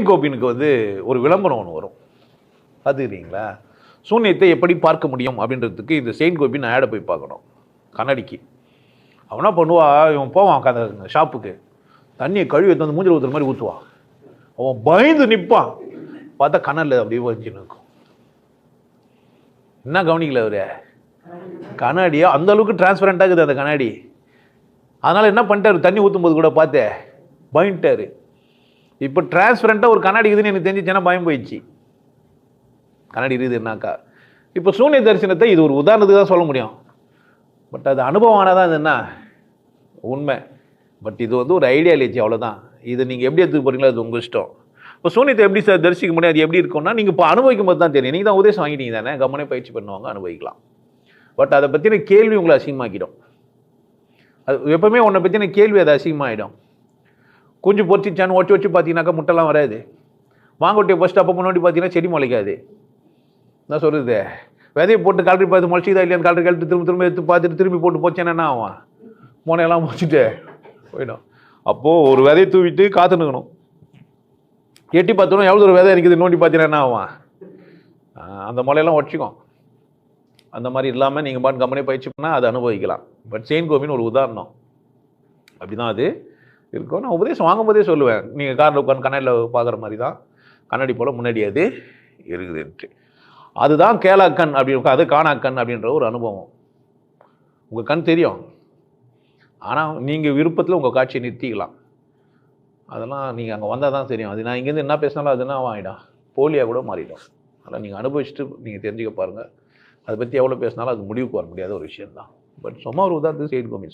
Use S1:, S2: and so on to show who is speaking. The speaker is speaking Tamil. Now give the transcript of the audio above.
S1: கோபினுக்கு ஒரு விளம்பரம் ஒன்று வரும் பார்த்துக்கிறீங்களா? சூன்யத்தை எப்படி பார்க்க முடியும் அப்படின்றதுக்கு இந்த செயின்ட் கோபின் ஆடை போய் பார்க்கணும். கண்ணாடிக்கு அவனா பண்ணுவா, இவன் போவான் அந்த ஷாப்புக்கு, தண்ணியை கழுவி எடுத்து வந்து மூஞ்சில் ஊற்றுற மாதிரி ஊற்றுவான். அவன் பயந்து நிற்பான். பார்த்தா கண்ணல் அப்படியே வச்சு நிற்கும். என்ன கவனிக்கல அவரு? கண்ணாடியா அந்த அளவுக்கு டிரான்ஸ்பரண்டாக இருக்குது அந்த கண்ணாடி. அதனால் என்ன பண்ணிட்டாரு, தண்ணி ஊற்றும் போது கூட பார்த்து பயந்துட்டாரு. இப்போ டிரான்ஸ்பரண்டாக ஒரு கண்ணாடி இருக்குதுன்னு எனக்கு தெரிஞ்சிச்சுன்னா பயம் போயிடுச்சு. கண்ணாடி இருக்குதுன்னாக்கா இப்போ சூன்ய தரிசனத்தை இது ஒரு உதாரணத்துக்கு தான் சொல்ல முடியும். பட் அது அனுபவம் ஆனாதான் இது என்ன உண்மை. பட் இது ஒரு ஐடியாலஜி, அவ்வளோதான். இது நீங்கள் எப்படி எடுத்துக்க போகிறீங்களோ அது உங்கள் இஷ்டம். இப்போ சூன்யத்தை எப்படி சார் தரிசிக்க முடியாது, அது எப்படி இருக்கும்னா நீங்கள் இப்போ அனுபவிக்கும் போது தான் தெரியும். நீங்கள் தான் உதேசம் வாங்கிட்டீங்க தானே, கவனமே பயிற்சி பண்ணுவாங்க, அனுபவிக்கலாம். பட் அதை பற்றின கேள்வி உங்களை அசிங்கமாக்கிடும். அது எப்பவுமே உன்னை பற்றின கேள்வி அது அசிங்கமாகிடும். கொஞ்சம் பொறிச்சிச்சான்னு ஒட்டி பார்த்தீங்கன்னாக்கா முட்டைலாம் வராது. மாங்கொட்டியை ஃபஸ்ட்டு அப்போ முன்னாடி பார்த்தீங்கன்னா செடி முளைக்காது. என்ன சொல்கிறது, விதையை போட்டு கலரி பார்த்து முளைச்சிதா இல்லையான்னு கலரி கழட்டு திரும்ப எடுத்து பார்த்துட்டு திரும்பி போட்டு போச்சேன்னா என்ன ஆகும், முனையெல்லாம் முடிச்சுட்டு போயிடும். அப்போது ஒரு விதையை தூவிட்டு காத்துனுக்கணும். எட்டி பார்த்தோன்னா எவ்வளோ ஒரு விதை இருக்குது நோண்டி பார்த்தீங்கன்னா என்ன ஆகும், அந்த முளையெல்லாம் உடச்சிக்கும். அந்த மாதிரி இல்லாமல் நீங்கள் பாட்டு கம்பெனி பயிற்சி பண்ணால் அதை அனுபவிக்கலாம். பட் செயின்ட் கோபின் ஒரு உதாரணம் அப்படி தான் அது இருக்கும். நான் உபதேசம் வாங்கும்போதே சொல்லுவேன், நீங்கள் காரில் உட்காந்து கண்ணாடியில் பார்க்குற மாதிரி தான் கண்ணாடி போல் முன்னாடி அது இருக்குதுன்ட்டு. அதுதான் கேளாக்கண் அப்படின்னு, அது காணாக்கண் அப்படின்ற ஒரு அனுபவம். உங்கள் கண் தெரியும், ஆனால் நீங்கள் விருப்பத்தில் உங்கள் காட்சியை நிறுத்திக்கலாம். அதெல்லாம் நீங்கள் அங்கே வந்தால் தான் தெரியும். அது நான் இங்கேருந்து என்ன பேசினாலும் அது என்ன ஆகிடும், போலியாக கூட மாறிடும். அதனால் நீங்கள் அனுபவிச்சுட்டு நீங்கள் தெரிஞ்சுக்க பாருங்கள். அதை பற்றி எவ்வளோ பேசினாலும் அது முடிவுக்கு வர முடியாத ஒரு விஷயம்தான். பட் சும்மா ஒரு உதாரணத்துக்கு செயின்ட் கோபின்